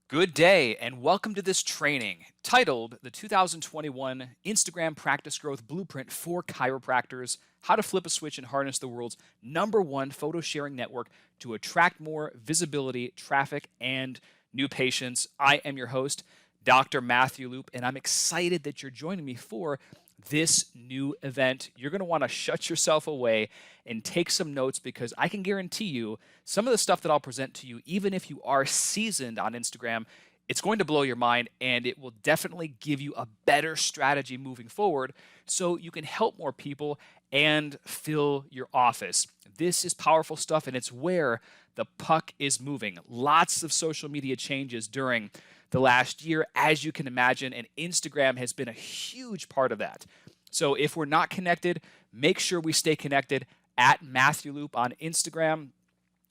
Good day, and welcome to this training titled the 2021 Instagram Practice Growth Blueprint for Chiropractors: How to Flip a Switch and Harness the World's #1 photo sharing network to attract more visibility, traffic, and new patients. I am your host, Dr. Matthew Loop, and I'm excited that you're joining me for this new event. You're going to want to shut yourself away and take some notes because I can guarantee you some of the stuff that I'll present to you, even if you are seasoned on Instagram, it's going to blow your mind and it will definitely give you a better strategy moving forward so you can help more people and fill your office. This is powerful stuff and it's where the puck is moving. Lots of social media changes during the last year, as you can imagine, and Instagram has been a huge part of that. So if we're not connected, make sure we stay connected at Matthew Loop on Instagram.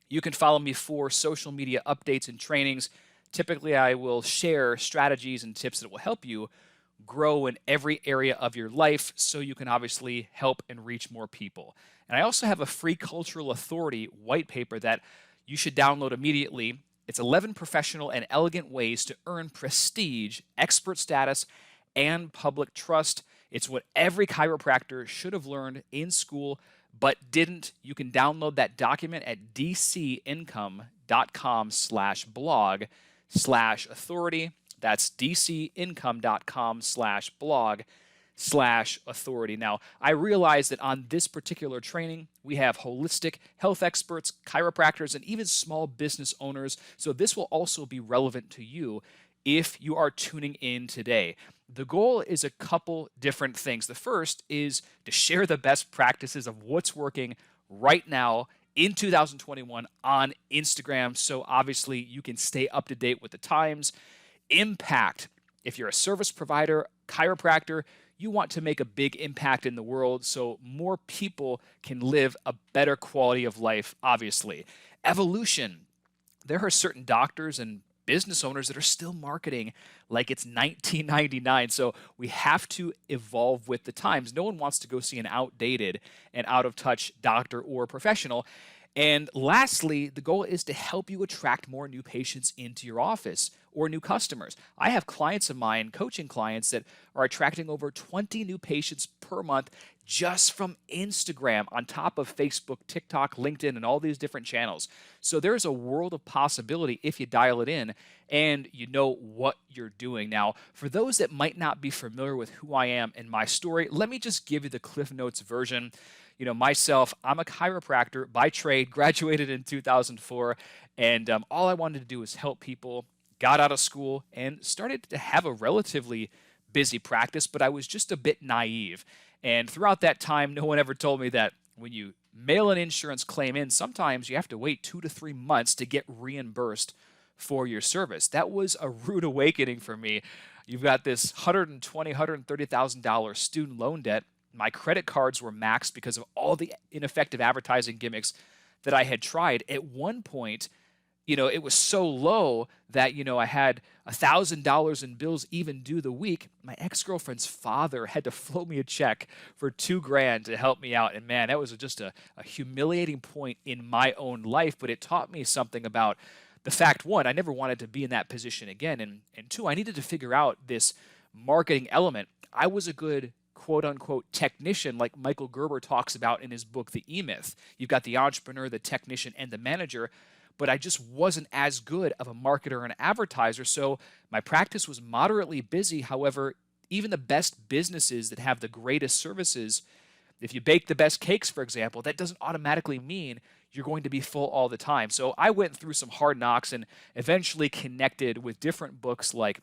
You can follow me for social media updates and trainings. Typically, I will share strategies and tips that will help you grow in every area of your life so you can obviously help and reach more people. And I also have a free cultural authority white paper that you should download immediately. It's 11 professional and elegant ways to earn prestige, expert status, and public trust. It's what every chiropractor should have learned in school but didn't. You can download that document at dcincome.com/blog/authority. That's dcincome.com/blog/authority. Now, I realize that on this particular training, we have holistic health experts, chiropractors, and even small business owners. So this will also be relevant to you if you are tuning in today. The goal is a couple different things. The first is to share the best practices of what's working right now in 2021 on Instagram. So obviously you can stay up to date with the times. Impact. If you're a service provider, chiropractor, you want to make a big impact in the world so more people can live a better quality of life, obviously. Evolution. There are certain doctors and business owners that are still marketing like it's 1999. So we have to evolve with the times. No one wants to go see an outdated and out of touch doctor or professional. And lastly, the goal is to help you attract more new patients into your office or new customers. I have clients of mine, coaching clients, that are attracting over 20 new patients per month just from Instagram, on top of Facebook, TikTok, LinkedIn, and all these different channels. So there's a world of possibility if you dial it in and you know what you're doing. Now, for those that might not be familiar with who I am and my story, let me just give you the Cliff Notes version. Myself, I'm a chiropractor by trade, graduated in 2004, and all I wanted to do was help people. Got out of school and started to have a relatively busy practice, but I was just a bit naive. And throughout that time, no one ever told me that when you mail an insurance claim in, sometimes you have to wait 2 to 3 months to get reimbursed for your service. That was a rude awakening for me. You've got this $120,000, $130,000 student loan debt. My credit cards were maxed because of all the ineffective advertising gimmicks that I had tried. At one point, it was so low that, I had $1,000 in bills even due the week. My ex-girlfriend's father had to float me a check for $2,000 to help me out. And man, that was just a humiliating point in my own life, but it taught me something about the fact, one, I never wanted to be in that position again. And two, I needed to figure out this marketing element. I was a good quote unquote technician, like Michael Gerber talks about in his book, The E-Myth. You've got the entrepreneur, the technician, and the manager, but I just wasn't as good of a marketer and advertiser. So my practice was moderately busy. However, even the best businesses that have the greatest services, if you bake the best cakes, for example, that doesn't automatically mean you're going to be full all the time. So I went through some hard knocks and eventually connected with different books like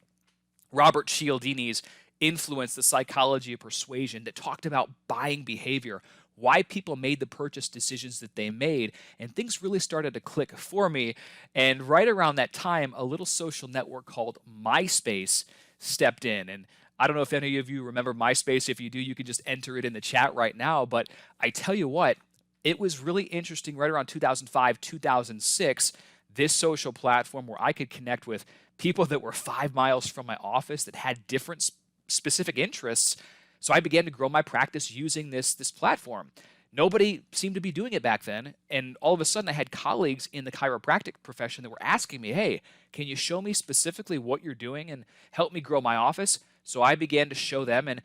Robert Cialdini's Influence, the Psychology of Persuasion, that talked about buying behavior, why people made the purchase decisions that they made, and things really started to click for me. And right around that time, a little social network called MySpace stepped in. And I don't know if any of you remember MySpace. If you do, you can just enter it in the chat right now. But I tell you what, it was really interesting right around 2005, 2006, this social platform where I could connect with people that were 5 miles from my office that had different specific interests. So I began to grow my practice using this platform. Nobody seemed to be doing it back then. And all of a sudden, I had colleagues in the chiropractic profession that were asking me, hey, can you show me specifically what you're doing and help me grow my office? So I began to show them, and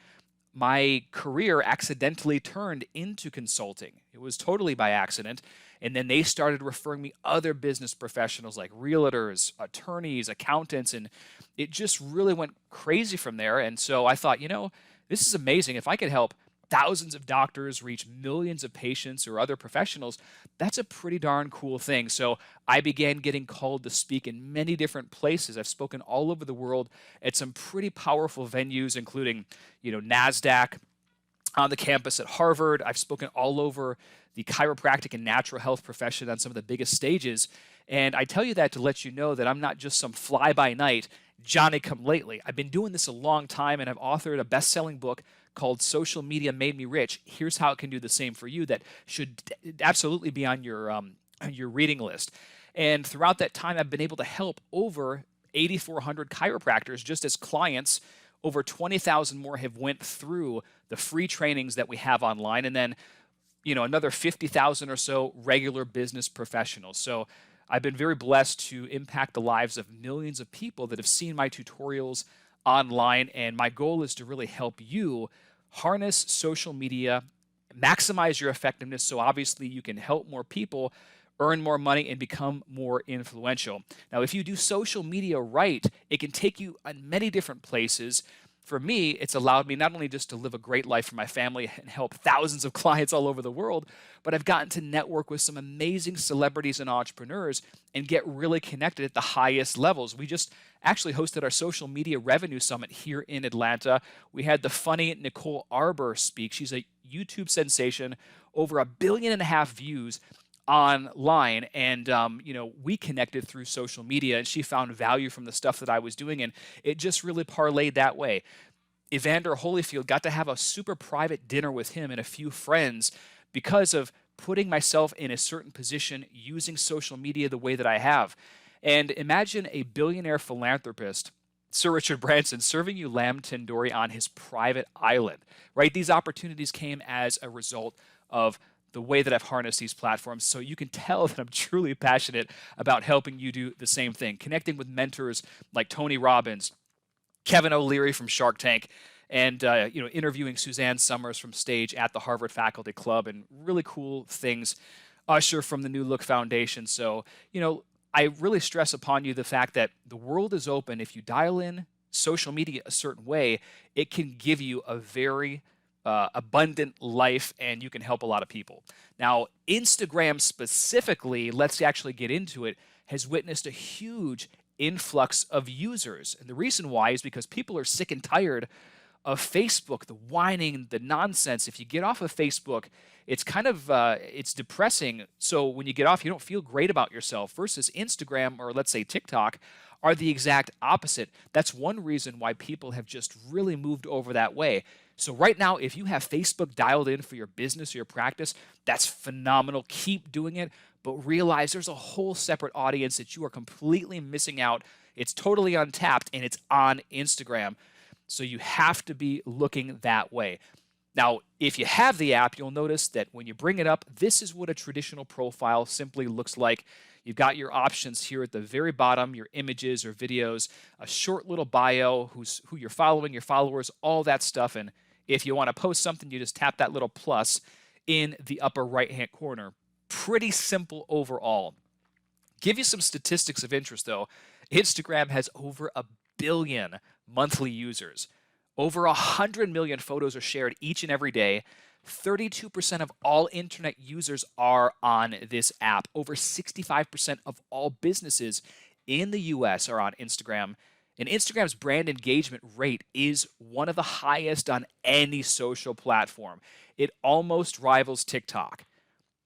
my career accidentally turned into consulting. It was totally by accident. And then they started referring me other business professionals like realtors, attorneys, accountants, and it just really went crazy from there. And so I thought, this is amazing. If I could help thousands of doctors reach millions of patients or other professionals, that's a pretty darn cool thing. So I began getting called to speak in many different places. I've spoken all over the world at some pretty powerful venues, including, NASDAQ, on the campus at Harvard. I've spoken all over the chiropractic and natural health profession on some of the biggest stages. And I tell you that to let you know that I'm not just some fly-by-night Johnny-come-lately. I've been doing this a long time, and I've authored a best-selling book called Social Media Made Me Rich. Here's how it can do the same for you. That should absolutely be on your reading list. And throughout that time, I've been able to help over 8,400 chiropractors just as clients. Over 20,000 more have went through the free trainings that we have online, and then another 50,000 or so regular business professionals. So I've been very blessed to impact the lives of millions of people that have seen my tutorials online, and my goal is to really help you harness social media, maximize your effectiveness, so obviously you can help more people, earn more money, and become more influential. Now, if you do social media right, it can take you on many different places. For me, it's allowed me not only just to live a great life for my family and help thousands of clients all over the world, but I've gotten to network with some amazing celebrities and entrepreneurs and get really connected at the highest levels. We just actually hosted our social media revenue summit here in Atlanta. We had the funny Nicole Arbor speak. She's a YouTube sensation, over 1.5 billion views online, and we connected through social media, and she found value from the stuff that I was doing, and it just really parlayed that way. Evander Holyfield, got to have a super private dinner with him and a few friends because of putting myself in a certain position using social media the way that I have. And imagine a billionaire philanthropist, Sir Richard Branson, serving you lamb tandoori on his private island, right? These opportunities came as a result of the way that I've harnessed these platforms. So you can tell that I'm truly passionate about helping you do the same thing, connecting with mentors like Tony Robbins, Kevin O'Leary from Shark Tank, and interviewing Suzanne Summers from stage at the Harvard Faculty Club, and really cool things. Usher from the New Look Foundation. So, I really stress upon you the fact that the world is open. If you dial in social media a certain way, it can give you a very abundant life, and you can help a lot of people. Now, Instagram specifically, let's actually get into it, has witnessed a huge influx of users. And the reason why is because people are sick and tired of Facebook, the whining, the nonsense. If you get off of Facebook, it's kind of it's depressing. So when you get off, you don't feel great about yourself. Versus Instagram, or let's say TikTok, are the exact opposite. That's one reason why people have just really moved over that way. So right now, if you have Facebook dialed in for your business or your practice, that's phenomenal. Keep doing it, but realize there's a whole separate audience that you are completely missing out. It's totally untapped, and it's on Instagram. So you have to be looking that way. Now, if you have the app, you'll notice that when you bring it up, this is what a traditional profile simply looks like. You've got your options here at the very bottom, your images or videos, a short little bio, who you're following, your followers, all that stuff. And if you want to post something, you just tap that little plus in the upper right-hand corner. Pretty simple overall. Give you some statistics of interest, though. Instagram has over 1 billion monthly users. Over 100 million photos are shared each and every day. 32% of all internet users are on this app. Over 65% of all businesses in the US are on Instagram. And Instagram's brand engagement rate is one of the highest on any social platform. It almost rivals TikTok.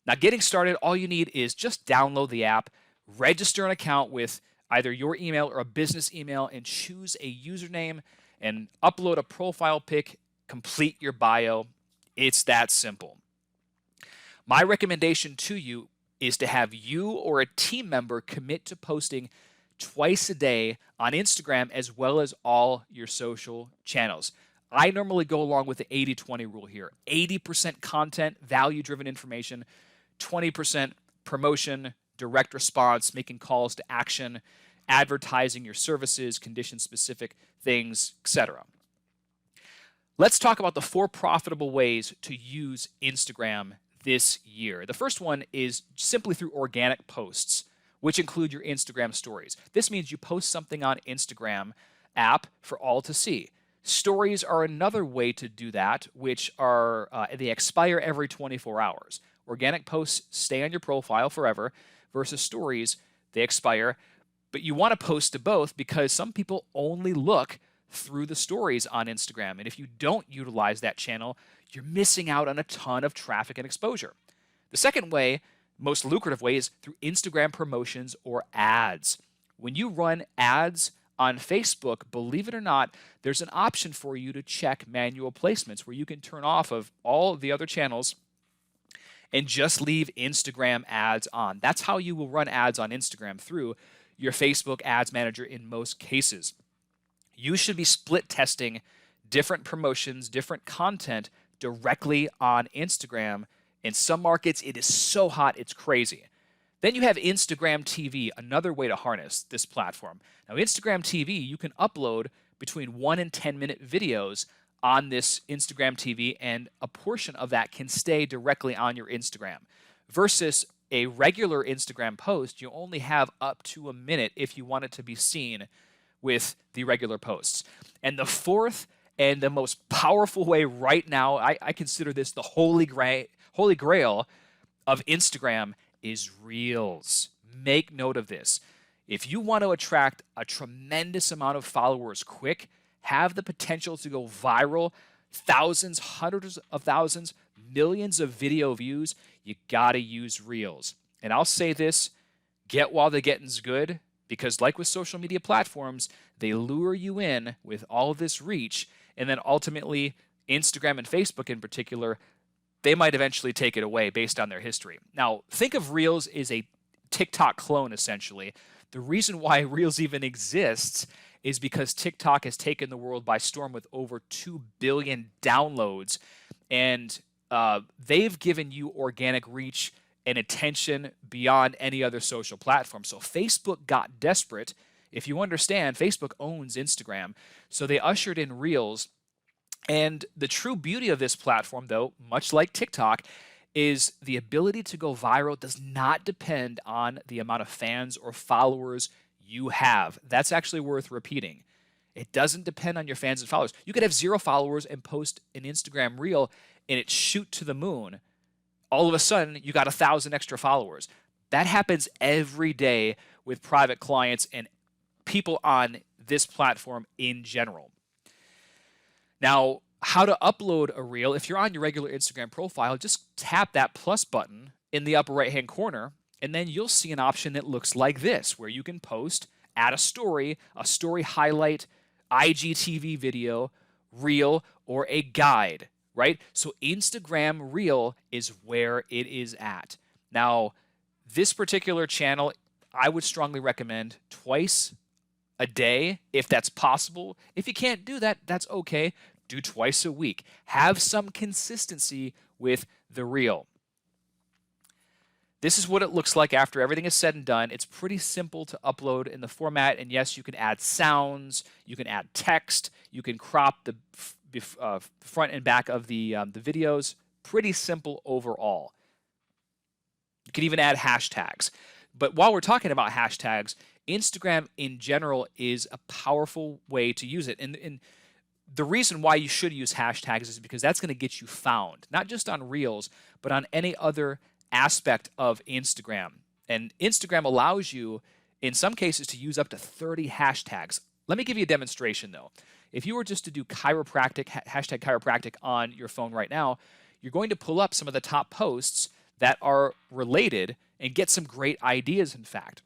Now, getting started, all you need is just download the app, register an account with either your email or a business email, and choose a username and upload a profile pic, complete your bio. It's that simple. My recommendation to you is to have you or a team member commit to posting twice a day on Instagram, as well as all your social channels. I normally go along with the 80-20 rule here. 80% content, value-driven information, 20% promotion, direct response, making calls to action, advertising your services, condition-specific things, etc. Let's talk about the 4 profitable ways to use Instagram this year. The first one is simply through organic posts, which include your Instagram stories. This means you post something on Instagram app for all to see. Stories are another way to do that, which are they expire every 24 hours. Organic posts stay on your profile forever versus stories, they expire. But you want to post to both because some people only look through the stories on Instagram. And if you don't utilize that channel, you're missing out on a ton of traffic and exposure. The second way, most lucrative way, is through Instagram promotions or ads. When you run ads on Facebook, believe it or not, there's an option for you to check manual placements where you can turn off of all the other channels and just leave Instagram ads on. That's how you will run ads on Instagram, through your Facebook Ads Manager in most cases. You should be split testing different promotions, different content directly on Instagram. In some markets, it is so hot, it's crazy. Then you have Instagram TV, another way to harness this platform. Now, Instagram TV, you can upload between 1 and 10-minute videos on this Instagram TV, and a portion of that can stay directly on your Instagram. Versus a regular Instagram post, you only have up to a minute if you want it to be seen with the regular posts. And the fourth and the most powerful way right now, I consider this the holy grail of Instagram, is Reels. Make note of this. If you want to attract a tremendous amount of followers quick, have the potential to go viral, thousands, hundreds of thousands, millions of video views, you got to use Reels. And I'll say this, get while the getting's good, because like with social media platforms, they lure you in with all this reach, and then ultimately Instagram and Facebook in particular, they might eventually take it away based on their history. Now, think of Reels as a TikTok clone, essentially. The reason why Reels even exists is because TikTok has taken the world by storm with over 2 billion downloads, and they've given you organic reach and attention beyond any other social platform. So Facebook got desperate. If you understand, Facebook owns Instagram, so they ushered in Reels. And the true beauty of this platform, though, much like TikTok, is the ability to go viral does not depend on the amount of fans or followers you have. That's actually worth repeating. It doesn't depend on your fans and followers. You could have 0 followers and post an Instagram reel and it shoot to the moon. All of a sudden, you got 1,000 extra followers. That happens every day with private clients and people on this platform in general. Now, how to upload a reel. If you're on your regular Instagram profile, just tap that plus button in the upper right-hand corner, and then you'll see an option that looks like this, where you can post, add a story highlight, IGTV video, reel, or a guide, right? So Instagram Reel is where it is at. Now, this particular channel, I would strongly recommend twice a day if that's possible. If you can't do that, that's okay. Do twice a week. Have some consistency with the reel. This is what it looks like after everything is said and done. It's pretty simple to upload in the format. And yes, you can add sounds, you can add text, you can crop the front and back of the videos. Pretty simple overall. You can even add hashtags. But while we're talking about hashtags, Instagram in general is a powerful way to use it. And the reason why you should use hashtags is because that's going to get you found, not just on Reels, but on any other aspect of Instagram. And Instagram allows you, in some cases, to use up to 30 hashtags. Let me give you a demonstration, though. If you were just to do chiropractic, hashtag chiropractic on your phone right now, you're going to pull up some of the top posts that are related and get some great ideas, in fact.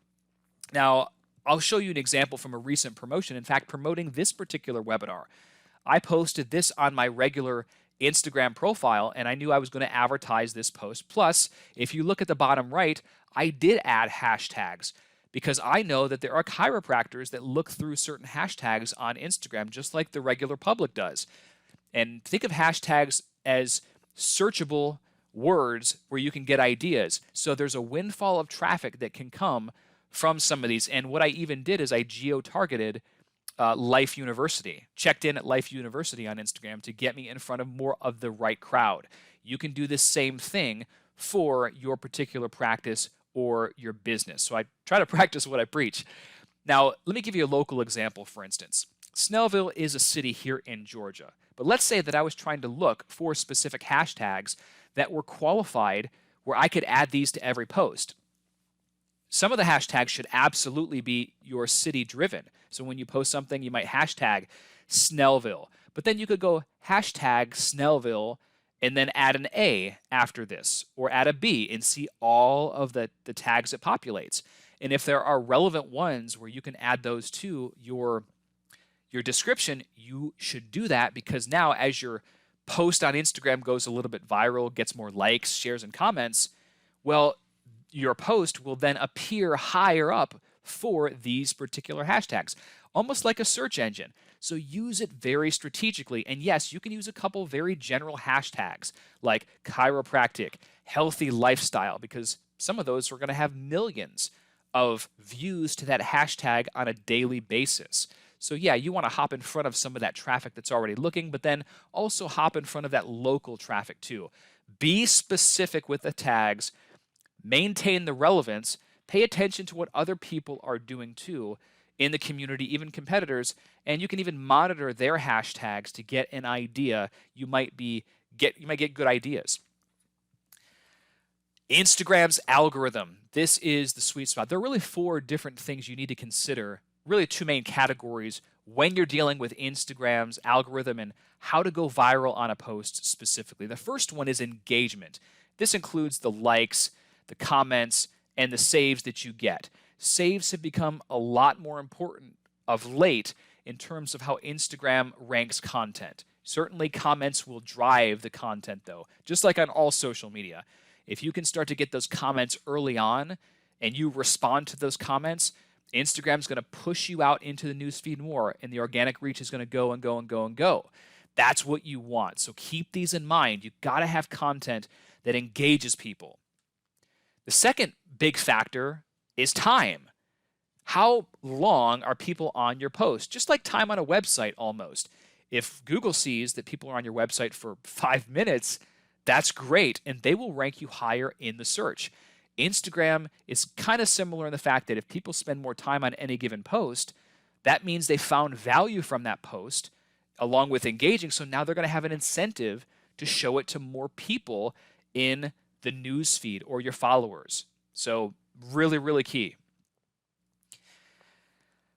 Now, I'll show you an example from a recent promotion. In fact, promoting this particular webinar. I posted this on my regular Instagram profile, and I knew I was going to advertise this post. Plus, if you look at the bottom right, I did add hashtags because I know that there are chiropractors that look through certain hashtags on Instagram just like the regular public does. And think of hashtags as searchable words where you can get ideas. So there's a windfall of traffic that can come from some of these. And what I even did is I geo-targeted Life University, checked in at Life University on Instagram to get me in front of more of the right crowd. You can do the same thing for your particular practice or your business. So I try to practice what I preach. Now, let me give you a local example, for instance. Snellville is a city here in Georgia. But let's say that I was trying to look for specific hashtags that were qualified where I could add these to every post. Some of the hashtags should absolutely be your city driven. So when you post something, you might hashtag Snellville. But then you could go hashtag Snellville and then add an A after this, or add a B and see all of the tags it populates. And if there are relevant ones where you can add those to your description, you should do that, because now as your post on Instagram goes a little bit viral, gets more likes, shares, and comments, well, your post will then appear higher up for these particular hashtags, almost like a search engine. So use it very strategically. And yes, you can use a couple very general hashtags like chiropractic, healthy lifestyle, because some of those are going to have millions of views to that hashtag on a daily basis. So yeah, you want to hop in front of some of that traffic that's already looking, but then also hop in front of that local traffic too. Be specific with the tags, maintain the relevance, pay attention to what other people are doing too in the community, even competitors, and you can even monitor their hashtags to get an idea. You might get good ideas. Instagram's algorithm. This is the sweet spot. There are really 4 different things you need to consider, really 2 main categories when you're dealing with Instagram's algorithm and how to go viral on a post specifically. The first one is engagement. This includes the likes, the comments, and the saves that you get. Saves have become a lot more important of late in terms of how Instagram ranks content. Certainly comments will drive the content though, just like on all social media. If you can start to get those comments early on and you respond to those comments, Instagram's going to push you out into the newsfeed more, and the organic reach is going to go and go and go and go. That's what you want. So keep these in mind. You've got to have content that engages people. The second big factor is time. How long are people on your post? Just like time on a website almost. If Google sees that people are on your website for 5 minutes, that's great, and they will rank you higher in the search. Instagram is kind of similar in the fact that if people spend more time on any given post, that means they found value from that post along with engaging. So now they're going to have an incentive to show it to more people in the news feed or your followers. So really, really key.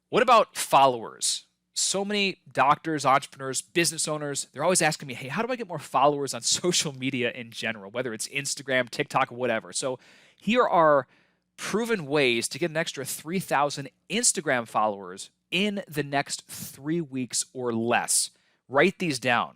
What about followers? So many doctors, entrepreneurs, business owners, they're always asking me, hey, how do I get more followers on social media in general, whether it's Instagram, TikTok, whatever. So here are proven ways to get an extra 3,000 Instagram followers in the next 3 weeks or less. Write these down.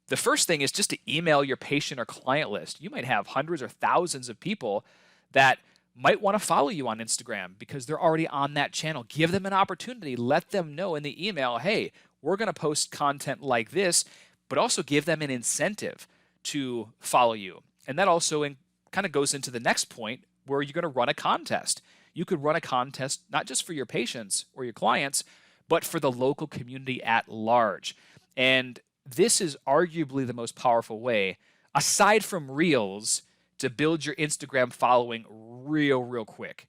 The first thing is just to email your patient or client list. You might have hundreds or thousands of people that might want to follow you on Instagram because they're already on that channel. Give them an opportunity. Let them know in the email, hey, we're going to post content like this, but also give them an incentive to follow you. And that also kind of goes into the next point where you're going to run a contest. You could run a contest not just for your patients or your clients, but for the local community at large. And this is arguably the most powerful way, aside from Reels, to build your Instagram following real quick.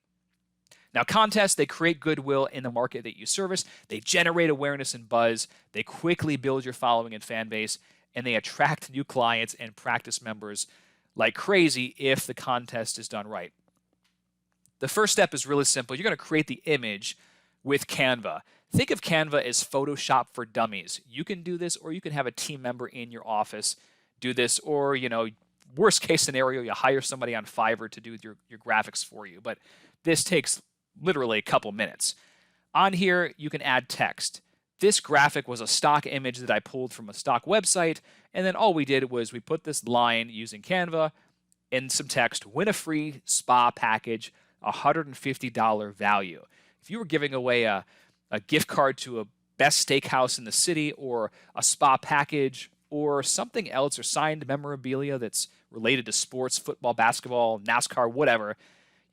Now, contests, they create goodwill in the market that you service. They generate awareness and buzz. They quickly build your following and fan base, and they attract new clients and practice members like crazy if the contest is done right. The first step is really simple. You're going to create the image with Canva. Think of Canva as Photoshop for dummies. You can do this, or you can have a team member in your office do this, or, worst case scenario, you hire somebody on Fiverr to do your graphics for you. But this takes literally a couple minutes. On here, you can add text. This graphic was a stock image that I pulled from a stock website, and then all we did was we put this line using Canva and some text, win a free spa package, $150 value. If you were giving away a gift card to best steakhouse in the city or a spa package or something else or signed memorabilia that's related to sports, football, basketball, NASCAR, whatever,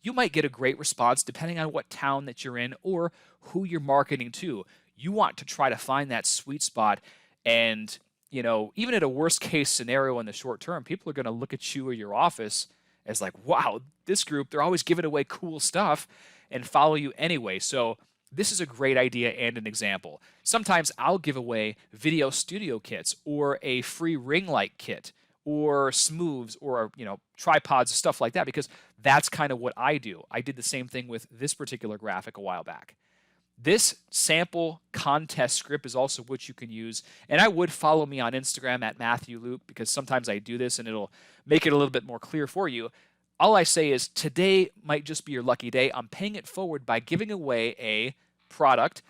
you might get a great response depending on what town that you're in or who you're marketing to. You want to try to find that sweet spot. And, even at a worst case scenario in the short term, people are going to look at you or your office as like, wow, this group, they're always giving away cool stuff and follow you anyway. So this is a great idea and an example. Sometimes I'll give away video studio kits or a free ring light kit or smooths or tripods, stuff like that, because that's kind of what I do. I did the same thing with this particular graphic a while back. This sample contest script is also what you can use, and I would follow me on Instagram at Matthew Loop, because sometimes I do this and it'll make it a little bit more clear for you. All I say is today might just be your lucky day. I'm paying it forward by giving away a product,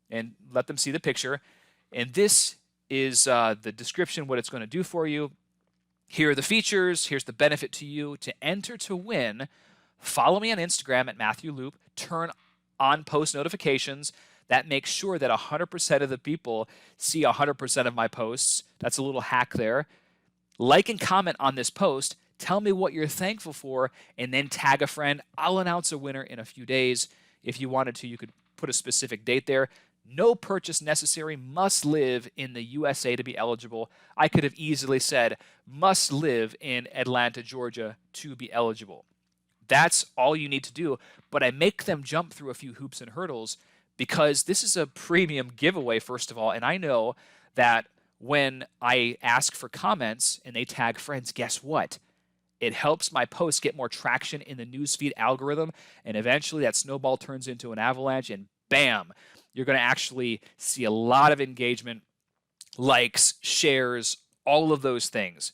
and let them see the picture. And this is the description, what it's going to do for you. Here are the features. Here's the benefit to you. To enter to win, follow me on Instagram at Matthew Loop. Turn on post notifications. That makes sure that 100% of the people see 100% of my posts. That's a little hack there. Like and comment on this post. Tell me what you're thankful for, and then tag a friend. I'll announce a winner in a few days. If you wanted to, you could put a specific date there. No purchase necessary. Must live in the USA to be eligible. I could have easily said must live in Atlanta, Georgia to be eligible. That's all you need to do, but I make them jump through a few hoops and hurdles because this is a premium giveaway, first of all, and I know that when I ask for comments and they tag friends, guess what? It helps my posts get more traction in the newsfeed algorithm, and eventually that snowball turns into an avalanche, and bam, you're going to actually see a lot of engagement, likes, shares, all of those things.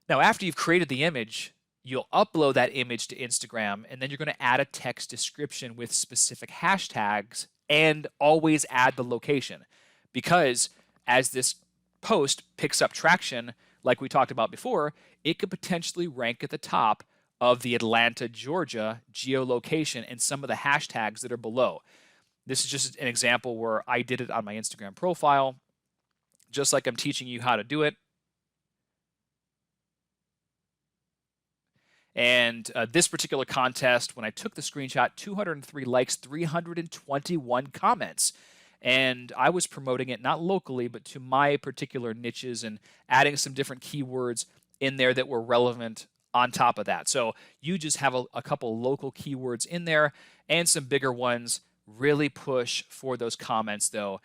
Now, after you've created the image, you'll upload that image to Instagram, and then you're going to add a text description with specific hashtags and always add the location. Because as this post picks up traction, like we talked about before, it could potentially rank at the top of the Atlanta, Georgia geolocation and some of the hashtags that are below. This is just an example where I did it on my Instagram profile, just like I'm teaching you how to do it. And this particular contest, when I took the screenshot, 203 likes, 321 comments. And I was promoting it not locally, but to my particular niches and adding some different keywords in there that were relevant on top of that. So you just have a couple local keywords in there and some bigger ones. Really push for those comments, though.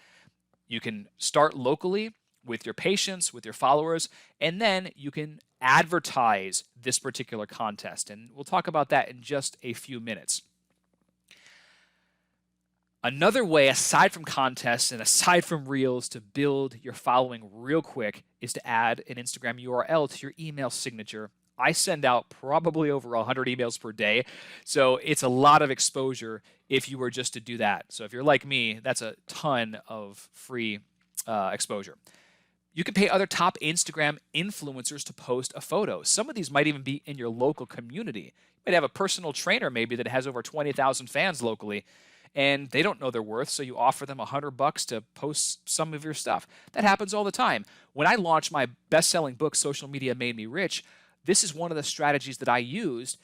You can start locally with your patients, with your followers, and then you can advertise this particular contest. And we'll talk about that in just a few minutes. Another way, aside from contests and aside from Reels, to build your following real quick is to add an Instagram URL to your email signature. I send out probably over 100 emails per day, so it's a lot of exposure if you were just to do that. So if you're like me, that's a ton of free exposure. You can pay other top Instagram influencers to post a photo. Some of these might even be in your local community. You might have a personal trainer maybe that has over 20,000 fans locally, and they don't know their worth, so you offer them $100 to post some of your stuff. That happens all the time. When I launched my best-selling book, Social Media Made Me Rich, this is one of the strategies that I used.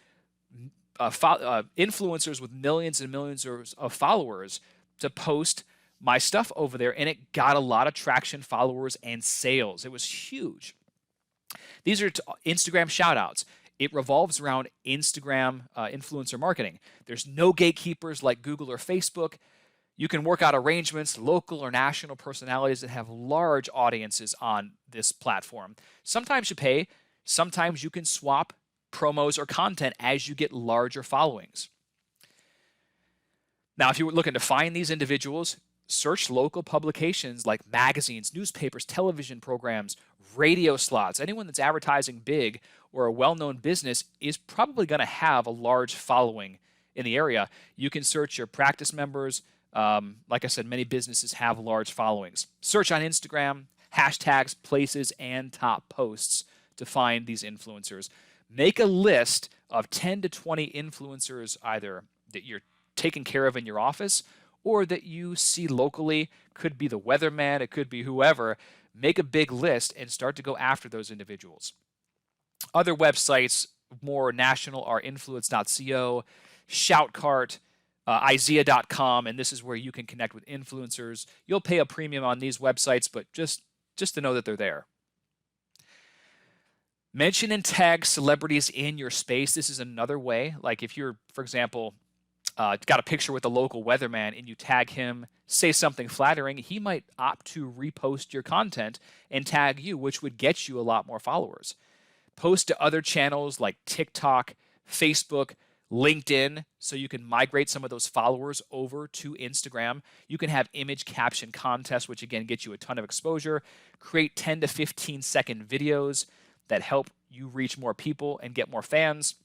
Influencers with millions and millions of followers to post my stuff over there, and it got a lot of traction, followers, and sales. It was huge. These are Instagram shout-outs. It revolves around Instagram influencer marketing. There's no gatekeepers like Google or Facebook. You can work out arrangements, local or national personalities that have large audiences on this platform. Sometimes you pay. Sometimes you can swap promos or content as you get larger followings. Now, if you're looking to find these individuals, search local publications like magazines, newspapers, television programs, radio slots. Anyone that's advertising big or a well-known business is probably going to have a large following in the area. You can search your practice members. Like I said, many businesses have large followings. Search on Instagram, hashtags, places, and top posts to find these influencers. Make a list of 10 to 20 influencers either that you're taking care of in your office or that you see locally. Could be the weatherman, it could be whoever. Make a big list and start to go after those individuals. Other websites, more national, are influence.co, Shoutcart, Isaiah.com, and this is where you can connect with influencers. You'll pay a premium on these websites, but just to know that they're there. Mention and tag celebrities in your space. This is another way. Like if you're, for example, got a picture with a local weatherman and you tag him, say something flattering, he might opt to repost your content and tag you, which would get you a lot more followers. Post to other channels like TikTok, Facebook, LinkedIn, so you can migrate some of those followers over to Instagram. You can have image caption contests, which again get you a ton of exposure. Create 10 to 15 second videos that help you reach more people and get more fans.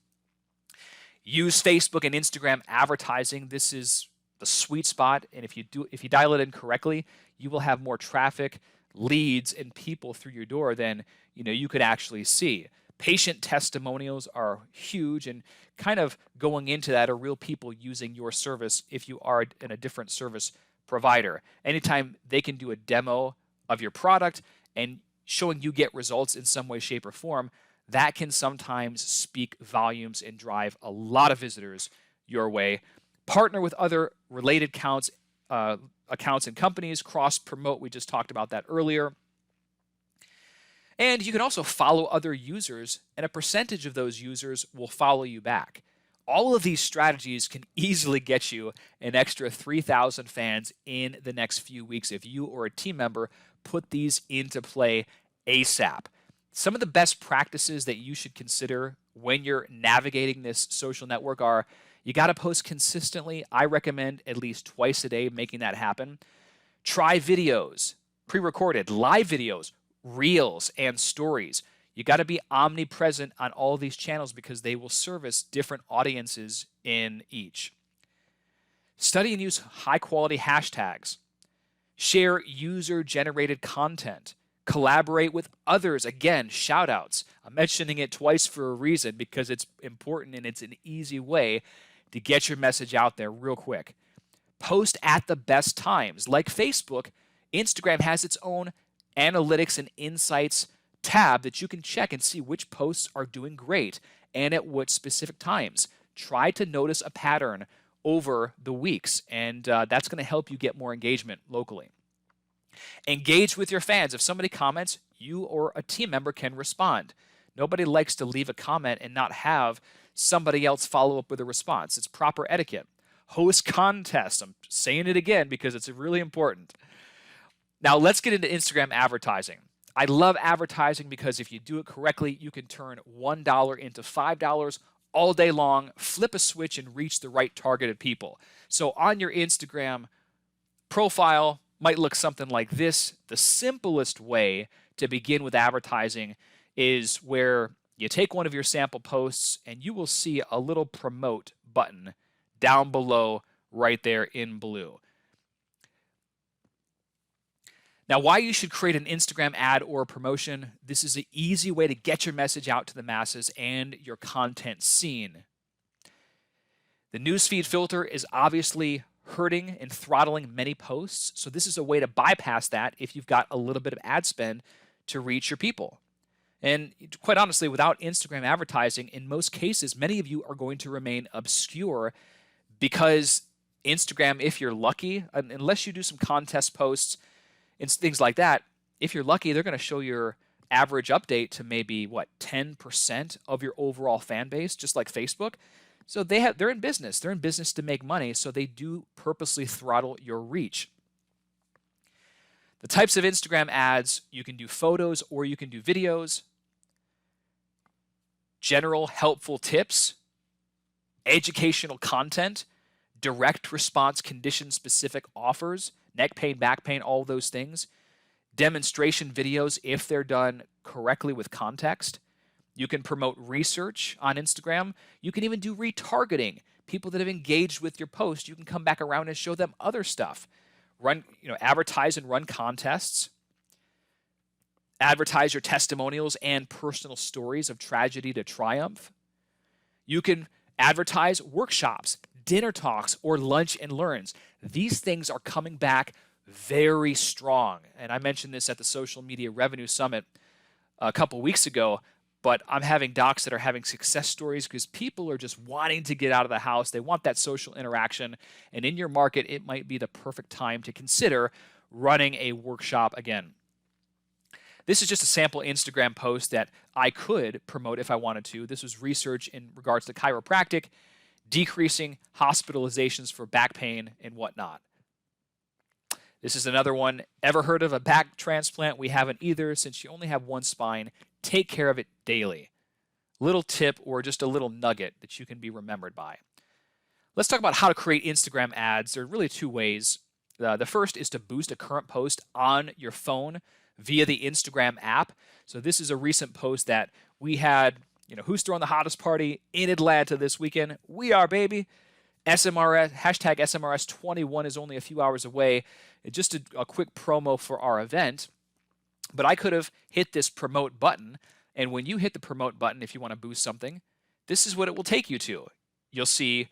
Use Facebook and Instagram advertising. This is the sweet spot, and if you dial it in correctly, you will have more traffic, leads, and people through your door than you could actually see. Patient testimonials are huge, and kind of going into that are real people using your service if you are in a different service provider. Anytime they can do a demo of your product and showing you get results in some way, shape, or form, that can sometimes speak volumes and drive a lot of visitors your way. Partner with other related accounts and companies, cross-promote. We just talked about that earlier. And you can also follow other users, and a percentage of those users will follow you back. All of these strategies can easily get you an extra 3,000 fans in the next few weeks if you or a team member put these into play ASAP. Some of the best practices that you should consider when you're navigating this social network are: you got to post consistently. I recommend at least twice a day making that happen. Try videos, pre-recorded, live videos, reels, and stories. You got to be omnipresent on all these channels because they will service different audiences in each. Study and use high-quality hashtags. Share user-generated content. Collaborate with others. Again, shout-outs. I'm mentioning it twice for a reason because it's important and it's an easy way to get your message out there real quick. Post at the best times. Like Facebook, Instagram has its own analytics and insights tab that you can check and see which posts are doing great and at what specific times. Try to notice a pattern over the weeks, and that's going to help you get more engagement locally. Engage with your fans. If somebody comments, you or a team member can respond. Nobody likes to leave a comment and not have somebody else follow up with a response. It's proper etiquette. Host contests. I'm saying it again because it's really important. Now let's get into Instagram advertising. I love advertising because if you do it correctly, you can turn $1 into $5 all day long, flip a switch, and reach the right targeted people. So on your Instagram profile might look something like this. The simplest way to begin with advertising is where you take one of your sample posts and you will see a little promote button down below right there in blue. Now, why you should create an Instagram ad or a promotion: this is an easy way to get your message out to the masses and your content seen. The newsfeed filter is obviously hurting and throttling many posts, so this is a way to bypass that if you've got a little bit of ad spend to reach your people. And quite honestly, without Instagram advertising, in most cases, many of you are going to remain obscure because Instagram, if you're lucky, unless you do some contest posts and things like that, if you're lucky, they're going to show your average update to maybe, 10% of your overall fan base, just like Facebook. So they're in business. They're in business to make money, so they do purposely throttle your reach. The types of Instagram ads: you can do photos or you can do videos. General helpful tips, educational content, direct response condition-specific offers, neck pain, back pain, all those things. Demonstration videos if they're done correctly with context. You can promote research on Instagram. You can even do retargeting. People that have engaged with your post, you can come back around and show them other stuff. Advertise and run contests. Advertise your testimonials and personal stories of tragedy to triumph. You can advertise workshops, dinner talks or lunch and learns. These things are coming back very strong. And I mentioned this at the Social Media Revenue Summit a couple weeks ago, but I'm having docs that are having success stories because people are just wanting to get out of the house. They want that social interaction. And in your market, it might be the perfect time to consider running a workshop again. This is just a sample Instagram post that I could promote if I wanted to. This was research in regards to chiropractic, decreasing hospitalizations for back pain and whatnot. This is another one. Ever heard of a back transplant? We haven't either. Since you only have one spine, take care of it daily. Little tip or just a little nugget that you can be remembered by. Let's talk about how to create Instagram ads. There are really two ways. The first is to boost a current post on your phone via the Instagram app. So this is a recent post that we had, who's throwing the hottest party in Atlanta this weekend? We are, baby. SMRS, hashtag SMRS21 is only a few hours away. It's just a quick promo for our event. But I could have hit this promote button. And when you hit the promote button, if you want to boost something, this is what it will take you to. You'll see,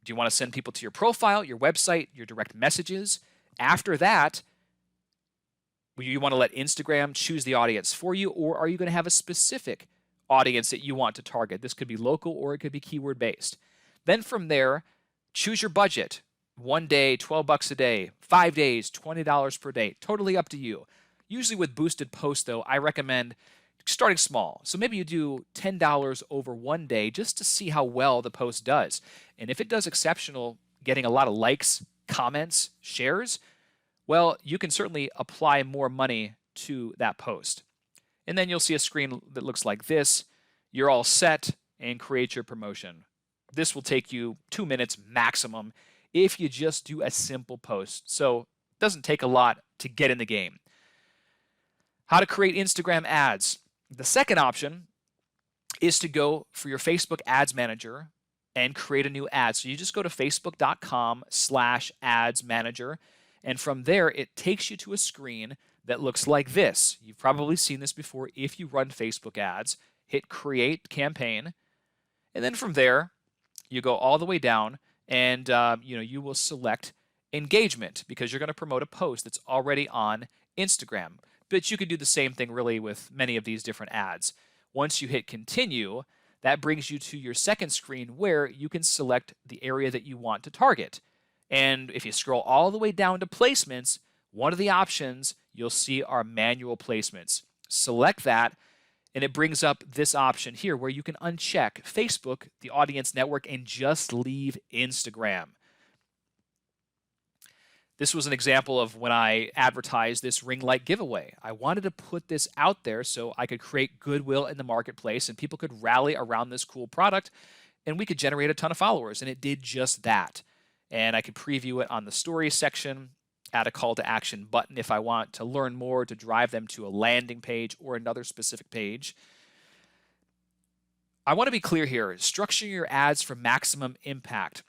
do you want to send people to your profile, your website, your direct messages? After that, you want to let Instagram choose the audience for you, or are you going to have a specific audience that you want to target? This could be local or it could be keyword based. Then from there, choose your budget. 1 day, 12 bucks a day, 5 days, $20 per day, totally up to you. Usually with boosted posts though, I recommend starting small. So maybe you do $10 over 1 day just to see how well the post does. And if it does exceptional, getting a lot of likes, comments, shares, well, you can certainly apply more money to that post. And then you'll see a screen that looks like this. You're all set and create your promotion. This will take you 2 minutes maximum if you just do a simple post. So it doesn't take a lot to get in the game. How to create Instagram ads. The second option is to go for your Facebook Ads Manager and create a new ad. So you just go to facebook.com/ads manager. And from there, it takes you to a screen that looks like this. You've probably seen this before if you run Facebook ads. Hit Create Campaign. And then from there, you go all the way down and you will select Engagement because you're going to promote a post that's already on Instagram. But you could do the same thing really with many of these different ads. Once you hit Continue, that brings you to your second screen where you can select the area that you want to target. And if you scroll all the way down to placements, one of the options you'll see are manual placements. Select that, and it brings up this option here where you can uncheck Facebook, the audience network, and just leave Instagram. This was an example of when I advertised this ring light giveaway. I wanted to put this out there so I could create goodwill in the marketplace and people could rally around this cool product and we could generate a ton of followers, and it did just that. And I could preview it on the stories section, add a call to action button if I want to learn more, to drive them to a landing page or another specific page. I want to be clear here. Structure your ads for maximum impact.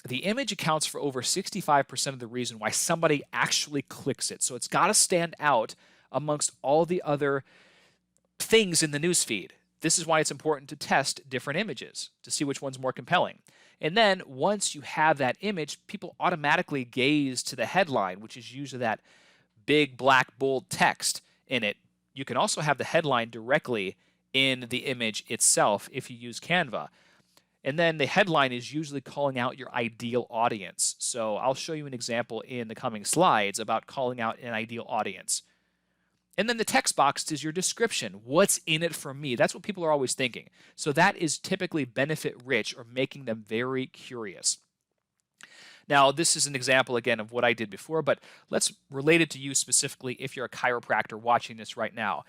The image accounts for over 65% of the reason why somebody actually clicks it. So it's got to stand out amongst all the other things in the newsfeed. This is why it's important to test different images to see which one's more compelling. And then once you have that image, people automatically gaze to the headline, which is usually that big black bold text in it. You can also have the headline directly in the image itself if you use Canva. And then the headline is usually calling out your ideal audience. So I'll show you an example in the coming slides about calling out an ideal audience. And then the text box is your description. What's in it for me? That's what people are always thinking. So that is typically benefit rich or making them very curious. Now, this is an example again of what I did before, but let's relate it to you specifically if you're a chiropractor watching this right now.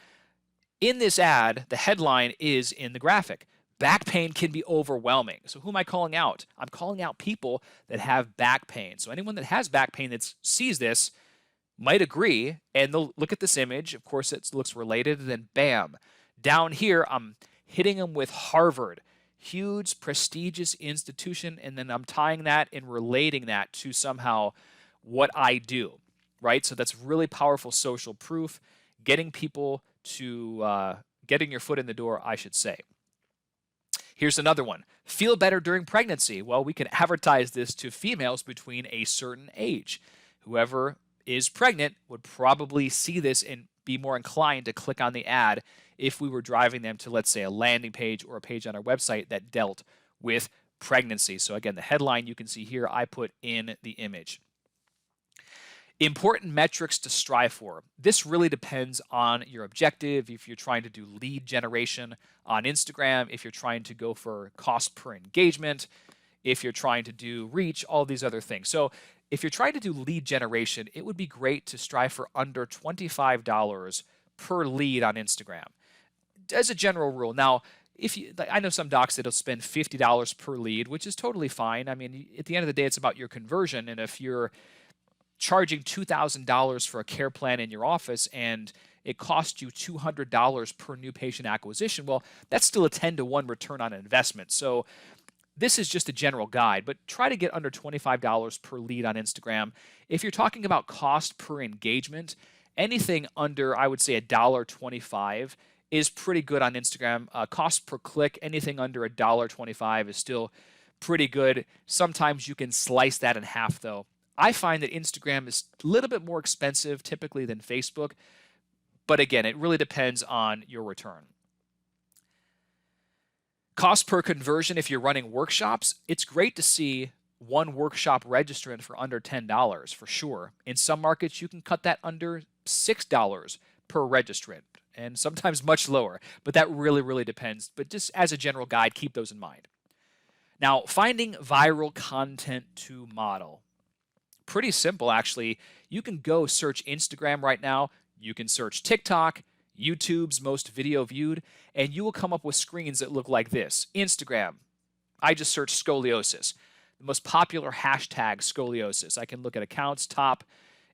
In this ad, the headline is in the graphic. Back pain can be overwhelming. So who am I calling out? I'm calling out people that have back pain. So anyone that has back pain that sees this might agree, and they'll look at this image. Of course, it looks related, and then bam. Down here, I'm hitting them with Harvard, huge, prestigious institution, and then I'm tying that and relating that to somehow what I do, right? So that's really powerful social proof, getting people to, getting your foot in the door, I should say. Here's another one. Feel better during pregnancy. Well, we can advertise this to females between a certain age. Whoever is pregnant would probably see this and be more inclined to click on the ad if we were driving them to, let's say, a landing page or a page on our website that dealt with pregnancy. So again, the headline you can see here, I put in the image. Important metrics to strive for. This really depends on your objective. If you're trying to do lead generation on Instagram, if you're trying to go for cost per engagement, if you're trying to do reach, all these other things. So if you're trying to do lead generation, it would be great to strive for under $25 per lead on Instagram as a general rule. Now, I know some docs that'll spend $50 per lead, which is totally fine. I mean, at the end of the day, it's about your conversion. And if you're charging $2,000 for a care plan in your office and it costs you $200 per new patient acquisition, well, that's still a 10-to-1 return on investment. So this is just a general guide, but try to get under $25 per lead on Instagram. If you're talking about cost per engagement, anything under, I would say, $1.25 is pretty good on Instagram. Cost per click, anything under $1.25 is still pretty good. Sometimes you can slice that in half, though. I find that Instagram is a little bit more expensive typically than Facebook, but again, it really depends on your return. Cost per conversion, if you're running workshops, it's great to see one workshop registrant for under $10 for sure. In some markets, you can cut that under $6 per registrant and sometimes much lower, but that really depends. But just as a general guide, keep those in mind. Now, finding viral content to model. Pretty simple, actually. You can go search Instagram right now. You can search TikTok, YouTube's most video viewed, and you will come up with screens that look like this. Instagram. I just searched scoliosis. The most popular hashtag scoliosis. I can look at accounts, top,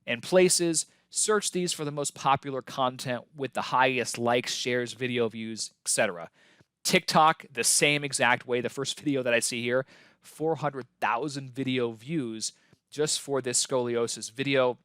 and places. Search these for the most popular content with the highest likes, shares, video views, etc. TikTok, the same exact way. The first video that I see here, 400,000 video views just for this scoliosis video.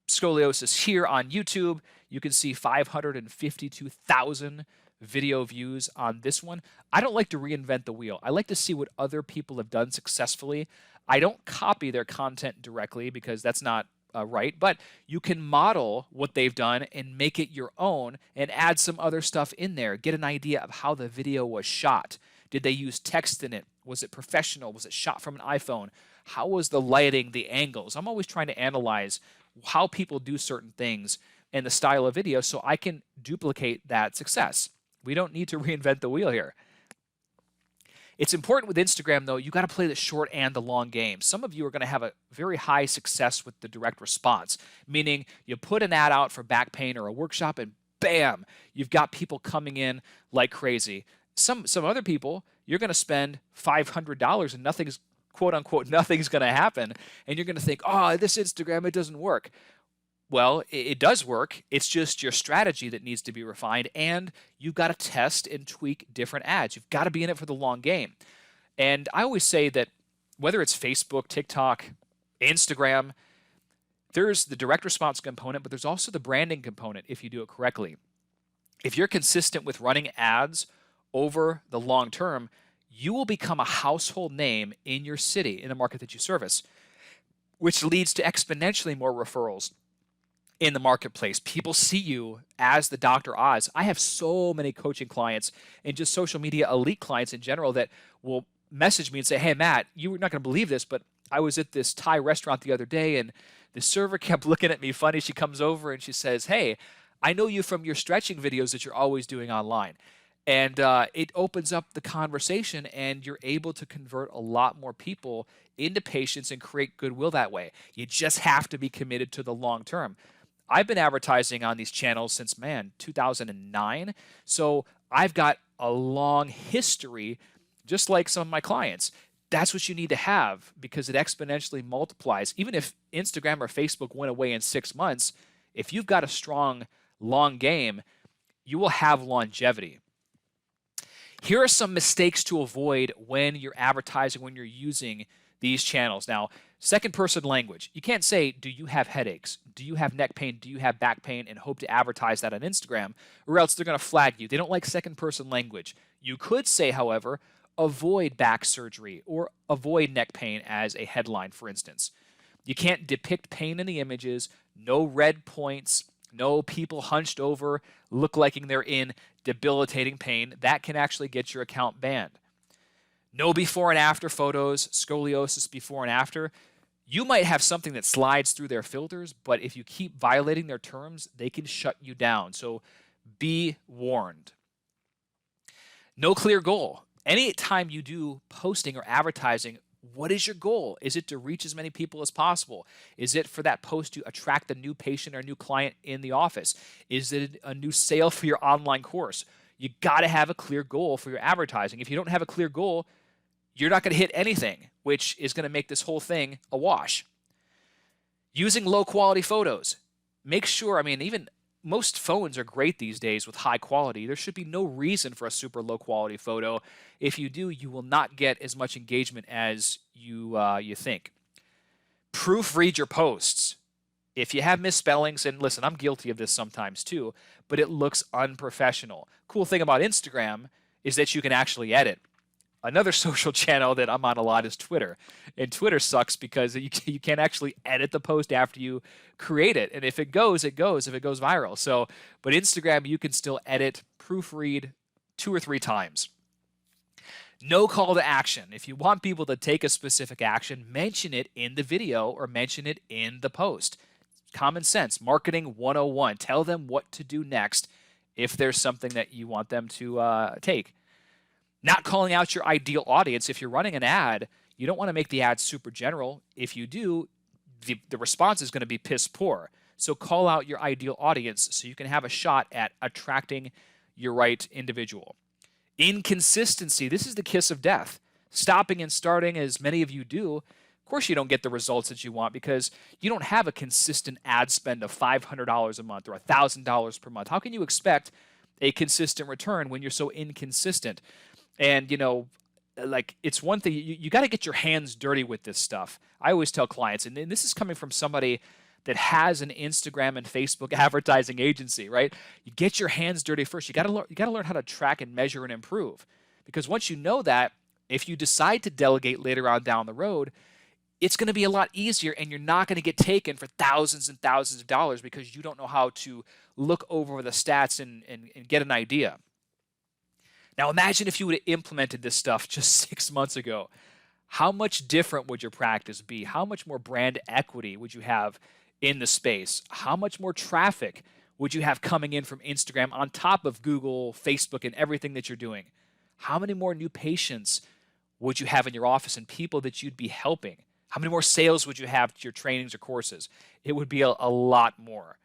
Scoliosis here on YouTube, you can see 552,000 video views on this one. I don't like to reinvent the wheel. I like to see what other people have done successfully. I don't copy their content directly because that's not right, but you can model what they've done and make it your own and add some other stuff in there. Get an idea of how the video was shot. Did they use text in it? Was it professional? Was it shot from an iPhone? How was the lighting, the angles? I'm always trying to analyze how people do certain things and the style of video so I can duplicate that success. We don't need to reinvent the wheel here. It's important with Instagram, though, you got to play the short and the long game. Some of you are going to have a very high success with the direct response, meaning you put an ad out for back pain or a workshop and bam, you've got people coming in like crazy. Some other people, you're going to spend $500 and nothing's, quote unquote, nothing's going to happen. And you're going to think, oh, this Instagram, it doesn't work. Well, it does work. It's just your strategy that needs to be refined, and you've got to test and tweak different ads. You've got to be in it for the long game. And I always say that whether it's Facebook, TikTok, Instagram, there's the direct response component, but there's also the branding component if you do it correctly. If you're consistent with running ads over the long term, you will become a household name in your city, in the market that you service, which leads to exponentially more referrals in the marketplace. People see you as the Dr. Oz. I have so many coaching clients and just social media elite clients in general that will message me and say, hey, Matt, you're not going to believe this, but I was at this Thai restaurant the other day and the server kept looking at me funny. She comes over and she says, hey, I know you from your stretching videos that you're always doing online. And it opens up the conversation and you're able to convert a lot more people into patients and create goodwill that way. You just have to be committed to the long term. I've been advertising on these channels since, 2009. So I've got a long history, just like some of my clients. That's what you need to have because it exponentially multiplies. Even if Instagram or Facebook went away in 6 months, if you've got a strong, long game, you will have longevity. Here are some mistakes to avoid when you're advertising, when you're using these channels. Now, second person language. You can't say, do you have headaches? Do you have neck pain? Do you have back pain? And hope to advertise that on Instagram, or else they're going to flag you. They don't like second person language. You could say, however, avoid back surgery or avoid neck pain as a headline, for instance. You can't depict pain in the images, no red points, no people hunched over, look like they're in debilitating pain. That can actually get your account banned. No before and after photos, scoliosis before and after. You might have something that slides through their filters, but if you keep violating their terms, they can shut you down. So be warned. No clear goal. Anytime you do posting or advertising, what is your goal? Is it to reach as many people as possible? Is it for that post to attract a new patient or new client in the office? Is it a new sale for your online course? You got to have a clear goal for your advertising. If you don't have a clear goal, you're not going to hit anything, which is going to make this whole thing a wash. Using low quality photos. Make sure, even most phones are great these days with high quality. There should be no reason for a super low quality photo. If you do, you will not get as much engagement as you think. Proofread your posts. If you have misspellings, and listen, I'm guilty of this sometimes too, but it looks unprofessional. Cool thing about Instagram is that you can actually edit. Another social channel that I'm on a lot is Twitter. And Twitter sucks because you can't actually edit the post after you create it. And if it goes, it goes, if it goes viral. But Instagram, you can still edit, proofread 2 or 3 times. No call to action. If you want people to take a specific action, mention it in the video or mention it in the post. Common sense, marketing 101. Tell them what to do next if there's something that you want them to take. Not calling out your ideal audience. If you're running an ad, you don't want to make the ad super general. If you do, the response is going to be piss poor. So call out your ideal audience so you can have a shot at attracting your right individual. Inconsistency. This is the kiss of death. Stopping and starting, as many of you do. Of course, you don't get the results that you want because you don't have a consistent ad spend of $500 a month or $1,000 per month. How can you expect a consistent return when you're so inconsistent? And, it's one thing, you got to get your hands dirty with this stuff. I always tell clients, and this is coming from somebody that has an Instagram and Facebook advertising agency, right? You get your hands dirty first. You got to learn how to track and measure and improve. Because once you know that, if you decide to delegate later on down the road, it's going to be a lot easier and you're not going to get taken for thousands and thousands of dollars because you don't know how to look over the stats and get an idea. Now imagine if you would have implemented this stuff just 6 months ago. How much different would your practice be? How much more brand equity would you have in the space? How much more traffic would you have coming in from Instagram on top of Google, Facebook, and everything that you're doing? How many more new patients would you have in your office and people that you'd be helping? How many more sales would you have to your trainings or courses? It would be a lot more.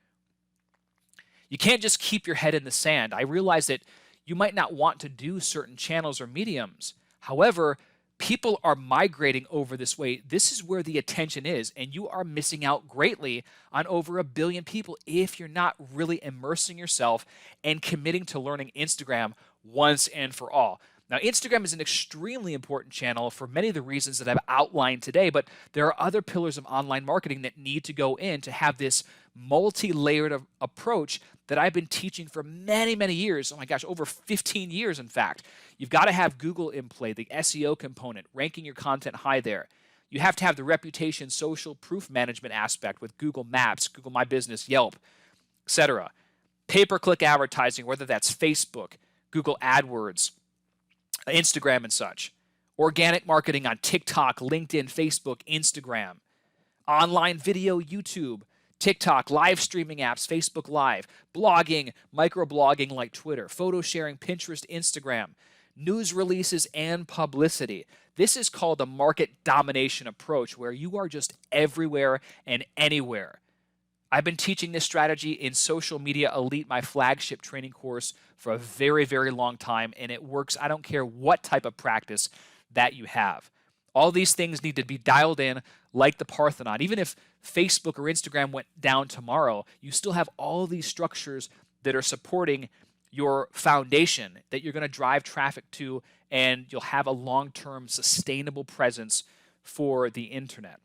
You can't just keep your head in the sand. I realize that you might not want to do certain channels or mediums. However, people are migrating over this way. This is where the attention is, and you are missing out greatly on over 1 billion people if you're not really immersing yourself and committing to learning Instagram once and for all. Now, Instagram is an extremely important channel for many of the reasons that I've outlined today, but there are other pillars of online marketing that need to go in to have this multi-layered approach that I've been teaching for many, many years. Oh my gosh, over 15 years, in fact. You've got to have Google in play, the SEO component, ranking your content high there. You have to have the reputation, social proof management aspect with Google Maps, Google My Business, Yelp, etc. Pay-per-click advertising, whether that's Facebook, Google AdWords, Instagram and such. Organic marketing on TikTok, LinkedIn, Facebook, Instagram. Online video, YouTube, TikTok, live streaming apps, Facebook Live, blogging, microblogging like Twitter, photo sharing, Pinterest, Instagram, news releases, and publicity. This is called a market domination approach where you are just everywhere and anywhere. I've been teaching this strategy in Social Media Elite, my flagship training course, for a very, very long time, and it works. I don't care what type of practice that you have. All these things need to be dialed in like the Parthenon. Even if Facebook or Instagram went down tomorrow, you still have all these structures that are supporting your foundation that you're going to drive traffic to, and you'll have a long-term sustainable presence for the internet.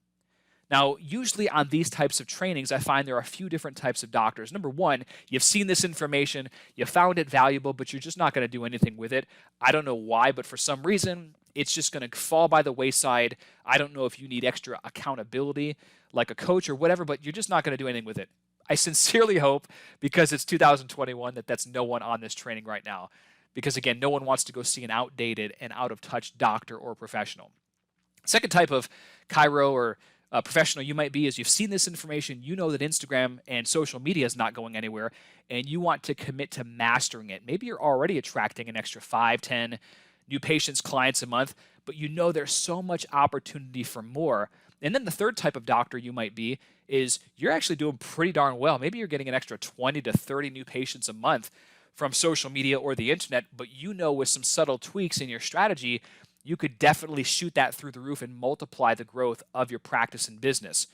Now, usually on these types of trainings, I find there are a few different types of doctors. Number one, you've seen this information, you found it valuable, but you're just not going to do anything with it. I don't know why, but for some reason, it's just going to fall by the wayside. I don't know if you need extra accountability, like a coach or whatever, but you're just not going to do anything with it. I sincerely hope, because it's 2021, that that's no one on this training right now. Because again, no one wants to go see an outdated and out-of-touch doctor or professional. Second type of chiro or professional you might be is you've seen this information, you know that Instagram and social media is not going anywhere, and you want to commit to mastering it. Maybe you're already attracting an extra 5, 10 new patients, clients a month, but you know there's so much opportunity for more. And then the third type of doctor you might be is you're actually doing pretty darn well. Maybe you're getting an extra 20 to 30 new patients a month from social media or the internet, but you know with some subtle tweaks in your strategy, you could definitely shoot that through the roof and multiply the growth of your practice and business.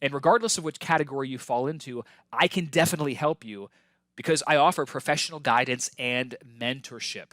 And regardless of which category you fall into, I can definitely help you because I offer professional guidance and mentorship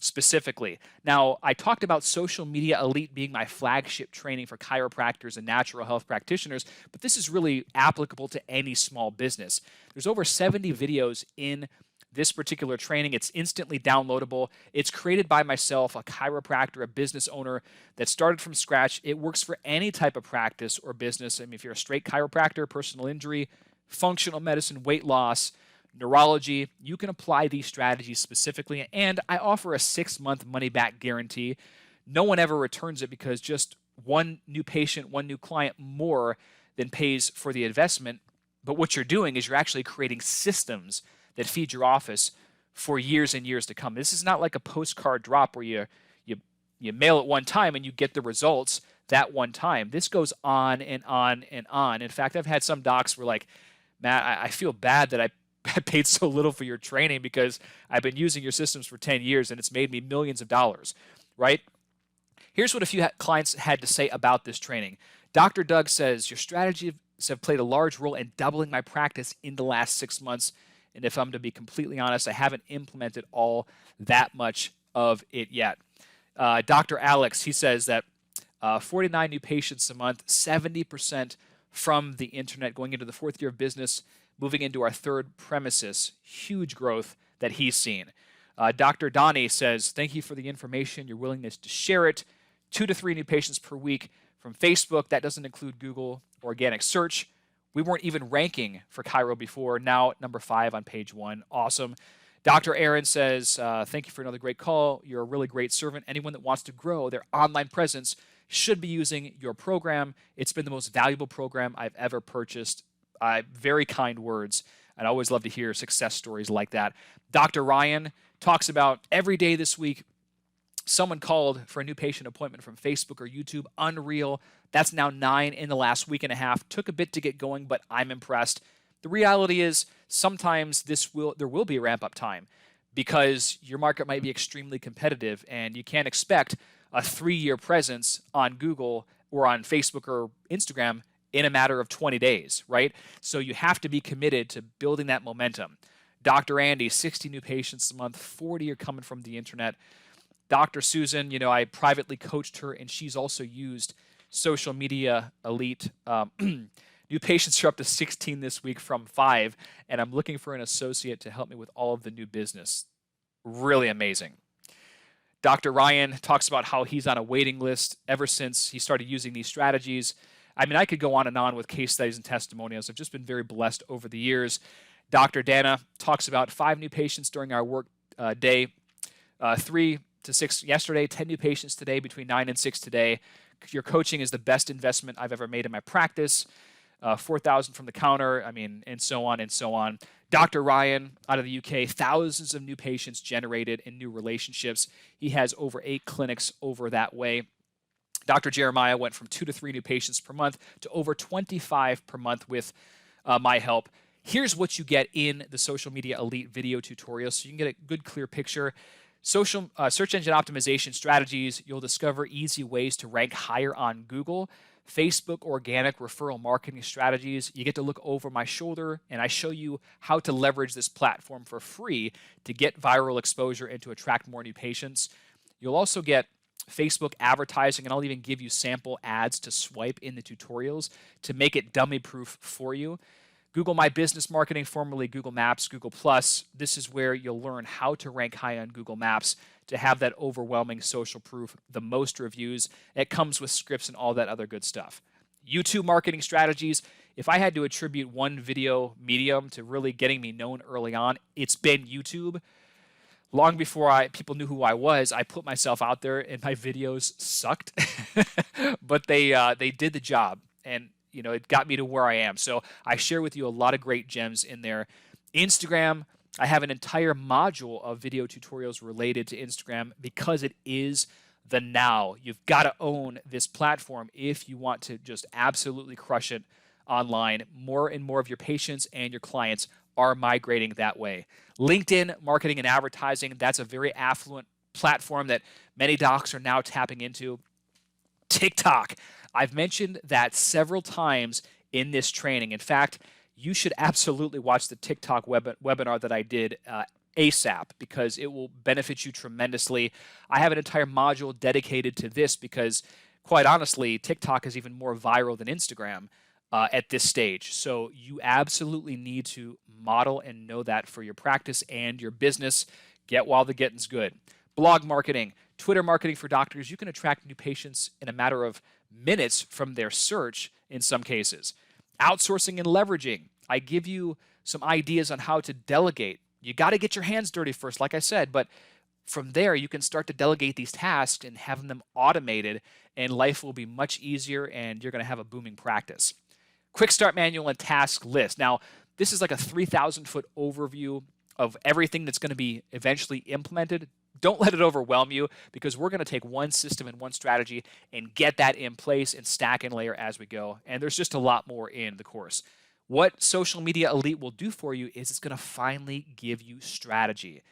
specifically. Now, I talked about Social Media Elite being my flagship training for chiropractors and natural health practitioners, but this is really applicable to any small business. There's over 70 videos in this particular training. It's instantly downloadable. It's created by myself, a chiropractor, a business owner that started from scratch. It works for any type of practice or business. I mean, if you're a straight chiropractor, personal injury, functional medicine, weight loss, neurology, you can apply these strategies specifically. And I offer a 6-month money-back guarantee. No one ever returns it because just one new patient, one new client more than pays for the investment. But what you're doing is you're actually creating systems that feed your office for years and years to come. This is not like a postcard drop where you mail it one time and you get the results that one time. This goes on and on and on. In fact, I've had some docs were like, Matt, I feel bad that I paid so little for your training because I've been using your systems for 10 years and it's made me millions of dollars, right? Here's what a few clients had to say about this training. Dr. Doug says, your strategies have played a large role in doubling my practice in the last 6 months. And if I'm to be completely honest, I haven't implemented all that much of it yet. Dr. Alex, he says that 49 new patients a month, 70% from the internet, going into the 4th year of business, moving into our 3rd premises. Huge growth that he's seen. Dr. Donnie says, thank you for the information, your willingness to share it. 2 to 3 new patients per week from Facebook. That doesn't include Google organic search. We weren't even ranking for Chiro before. Now at number 5 on page 1. Awesome. Dr. Aaron says, thank you for another great call. You're a really great servant. Anyone that wants to grow their online presence should be using your program. It's been the most valuable program I've ever purchased. Very kind words. I'd always love to hear success stories like that. Dr. Ryan talks about every day this week, someone called for a new patient appointment from Facebook or YouTube. Unreal. That's now 9 in the last week and a half. Took a bit to get going, but I'm impressed. The reality is sometimes there will be a ramp-up time because your market might be extremely competitive and you can't expect a 3-year presence on Google or on Facebook or Instagram in a matter of 20 days, right? So you have to be committed to building that momentum. Dr. Andy, 60 new patients a month, 40 are coming from the internet. Dr. Susan, I privately coached her, and she's also used Social Media Elite. New patients are up to 16 this week from 5, and I'm looking for an associate to help me with all of the new business. Really amazing. Dr. Ryan talks about how he's on a waiting list ever since he started using these strategies. I mean, I could go on and on with case studies and testimonials. I've just been very blessed over the years. Dr. Dana talks about 5 new patients during our work day, 3 to 6 yesterday, 10 new patients today, between 9 and 6 today. Your coaching is the best investment I've ever made in my practice. 4,000 from the counter, and so on and so on. Dr. Ryan out of the UK, thousands of new patients generated in new relationships. He has over 8 clinics over that way. Dr. Jeremiah went from 2 to 3 new patients per month to over 25 per month with my help. Here's what you get in the Social Media Elite video tutorial so you can get a good, clear picture. Search engine optimization strategies. You'll discover easy ways to rank higher on Google. Facebook organic referral marketing strategies. You get to look over my shoulder, and I show you how to leverage this platform for free to get viral exposure and to attract more new patients. You'll also get Facebook advertising, and I'll even give you sample ads to swipe in the tutorials to make it dummy proof for you. Google My Business Marketing, formerly Google Maps, Google Plus. This is where you'll learn how to rank high on Google Maps to have that overwhelming social proof, the most reviews. It comes with scripts and all that other good stuff. YouTube marketing strategies. If I had to attribute one video medium to really getting me known early on, it's been YouTube. Long before people knew who I was, I put myself out there and my videos sucked, but they did the job, and it got me to where I am. So I share with you a lot of great gems in there. Instagram, I have an entire module of video tutorials related to Instagram because it is the now. You've got to own this platform if you want to just absolutely crush it online. More and more of your patients and your clients are migrating that way. LinkedIn marketing and advertising, that's a very affluent platform that many docs are now tapping into. TikTok, I've mentioned that several times in this training. In fact, you should absolutely watch the TikTok webinar that I did ASAP because it will benefit you tremendously. I have an entire module dedicated to this because, quite honestly, TikTok is even more viral than Instagram at this stage. So you absolutely need to model and know that for your practice and your business. Get while the getting's good. Blog marketing, Twitter marketing for doctors. You can attract new patients in a matter of minutes from their search in some cases. Outsourcing and leveraging. I give you some ideas on how to delegate. You got to get your hands dirty first, like I said, but from there you can start to delegate these tasks and have them automated, and life will be much easier and you're going to have a booming practice. Quick start manual and task list. Now, this is like a 3,000-foot overview of everything that's going to be eventually implemented. Don't let it overwhelm you because we're going to take one system and one strategy and get that in place and stack and layer as we go. And there's just a lot more in the course. What Social Media Elite will do for you is it's going to finally give you strategy.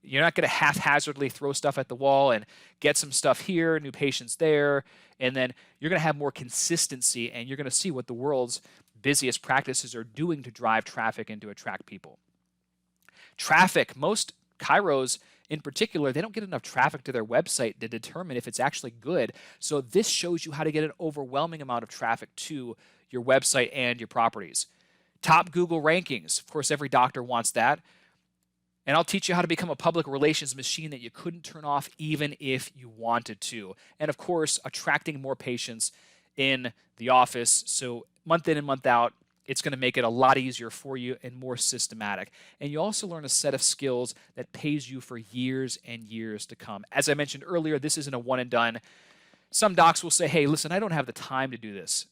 You're not going to haphazardly throw stuff at the wall and get some stuff here, new patients there, and then you're going to have more consistency and you're going to see what the world's busiest practices are doing to drive traffic and to attract people. Traffic, most chiros in particular, they don't get enough traffic to their website to determine if it's actually good. So this shows you how to get an overwhelming amount of traffic to your website and your properties. Top Google rankings. Of course, every doctor wants that. And I'll teach you how to become a public relations machine that you couldn't turn off even if you wanted to. And of course, attracting more patients in the office. So month in and month out, it's going to make it a lot easier for you and more systematic. And you also learn a set of skills that pays you for years and years to come. As I mentioned earlier, this isn't a one and done. Some docs will say, hey, listen, I don't have the time to do this.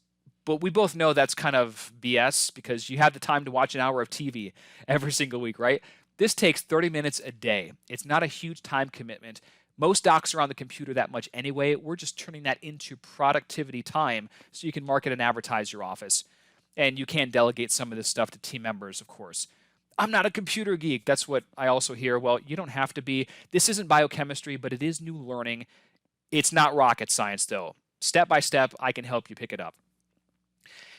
But we both know that's kind of BS because you have the time to watch an hour of TV every single week, right? This takes 30 minutes a day. It's not a huge time commitment. Most docs are on the computer that much anyway. We're just turning that into productivity time so you can market and advertise your office. And you can delegate some of this stuff to team members, of course. I'm not a computer geek. That's what I also hear. Well, you don't have to be. This isn't biochemistry, but it is new learning. It's not rocket science, though. Step by step, I can help you pick it up.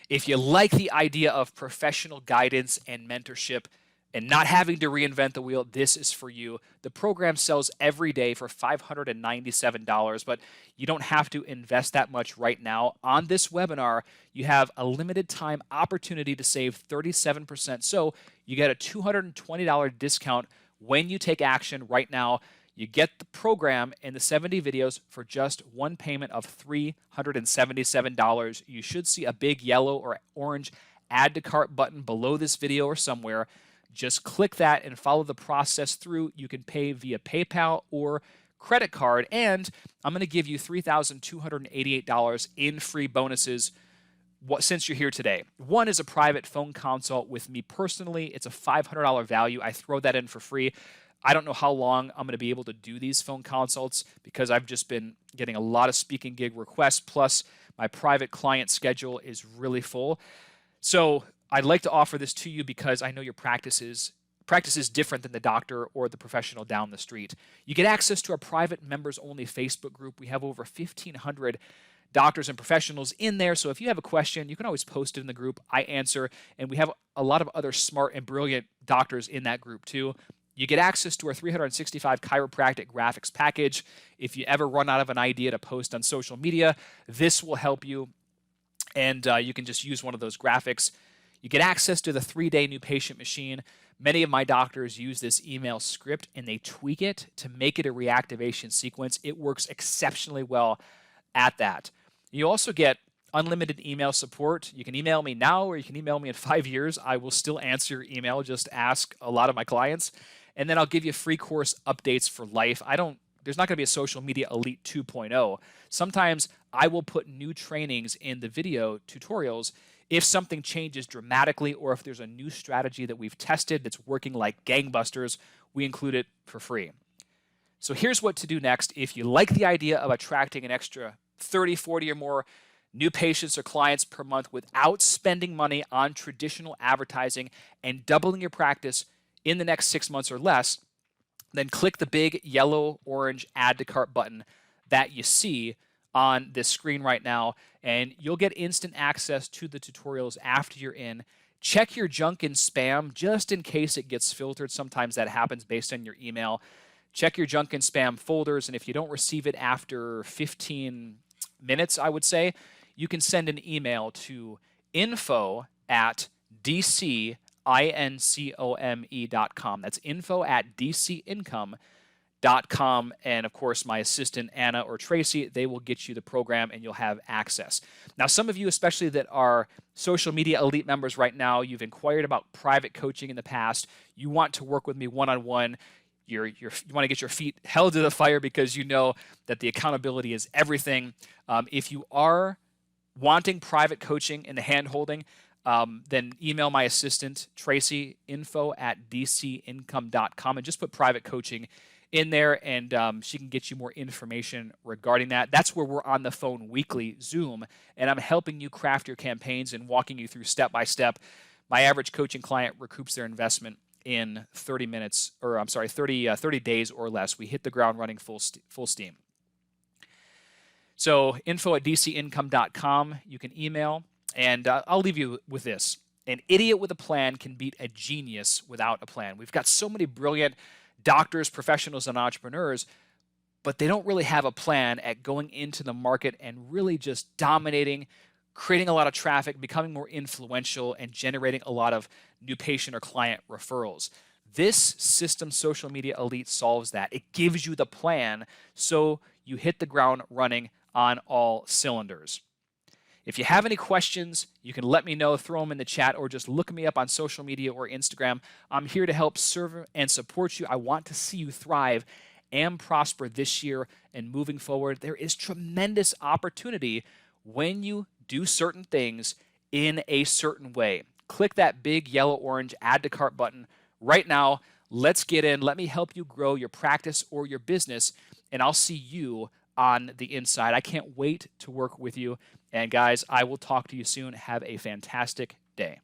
If you like the idea of professional guidance and mentorship and not having to reinvent the wheel, this is for you. The program sells every day for $597, but you don't have to invest that much right now. On this webinar, you have a limited time opportunity to save 37%. So you get a $220 discount when you take action right now. You get the program and the 70 videos for just one payment of $377. You should see a big yellow or orange add to cart button below this video or somewhere. Just click that and follow the process through. You can pay via PayPal or credit card, and I'm going to give you $3,288 in free bonuses since you're here today. One is a private phone consult with me personally. It's a $500 value. I throw that in for free. I don't know how long I'm going to be able to do these phone consults because I've just been getting a lot of speaking gig requests, plus my private client schedule is really full. So I'd like to offer this to you because I know your practice is different than the doctor or the professional down the street. You get access to our private members-only Facebook group. We have over 1,500 doctors and professionals in there. So if you have a question, you can always post it in the group. I answer, and we have a lot of other smart and brilliant doctors in that group too. You get access to our 365 chiropractic graphics package. If you ever run out of an idea to post on social media, this will help you, and you can just use one of those graphics. You get access to the 3-day new patient machine. Many of my doctors use this email script and they tweak it to make it a reactivation sequence. It works exceptionally well at that. You also get unlimited email support. You can email me now or you can email me in 5 years. I will still answer your email. Just ask a lot of my clients. And then I'll give you free course updates for life. There's not going to be a Social Media Elite 2.0. Sometimes I will put new trainings in the video tutorials if something changes dramatically or if there's a new strategy that we've tested that's working like gangbusters, we include it for free. So here's what to do next. If you like the idea of attracting an extra 30, 40 or more new patients or clients per month without spending money on traditional advertising and doubling your practice in the next 6 months or less, then click the big yellow orange add to cart button that you see on this screen right now, and you'll get instant access to the tutorials after you're in. Check your junk and spam just in case it gets filtered. Sometimes that happens based on your email. Check your junk and spam folders, and if you don't receive it after 15 minutes, I would say, you can send an email to info@dcincome.com. That's info@dcincome.com. And of course, my assistant, Anna or Tracy, they will get you the program and you'll have access. Now, some of you, especially that are Social Media Elite members right now, you've inquired about private coaching in the past. You want to work with me one-on-one. You want to get your feet held to the fire because you know that the accountability is everything. If you are wanting private coaching and the hand-holding, then email my assistant, Tracy, info@dcincome.com, and just put private coaching in there, and she can get you more information regarding that. That's where we're on the phone weekly, Zoom, and I'm helping you craft your campaigns and walking you through step by step. My average coaching client recoups their investment in 30 days or less. We hit the ground running full steam. So info@dcincome.com, you can email, and I'll leave you with this. An idiot with a plan can beat a genius without a plan. We've got so many brilliant doctors, professionals, and entrepreneurs, but they don't really have a plan at going into the market and really just dominating, creating a lot of traffic, becoming more influential, and generating a lot of new patient or client referrals. This system, Social Media Elite, solves that. It gives you the plan so you hit the ground running on all cylinders. If you have any questions, you can let me know, throw them in the chat, or just look me up on social media or Instagram. I'm here to help serve and support you. I want to see you thrive and prosper this year and moving forward. There is tremendous opportunity when you do certain things in a certain way. Click that big yellow-orange add to cart button right now. Let's get in. Let me help you grow your practice or your business, and I'll see you on the inside. I can't wait to work with you. And guys, I will talk to you soon. Have a fantastic day.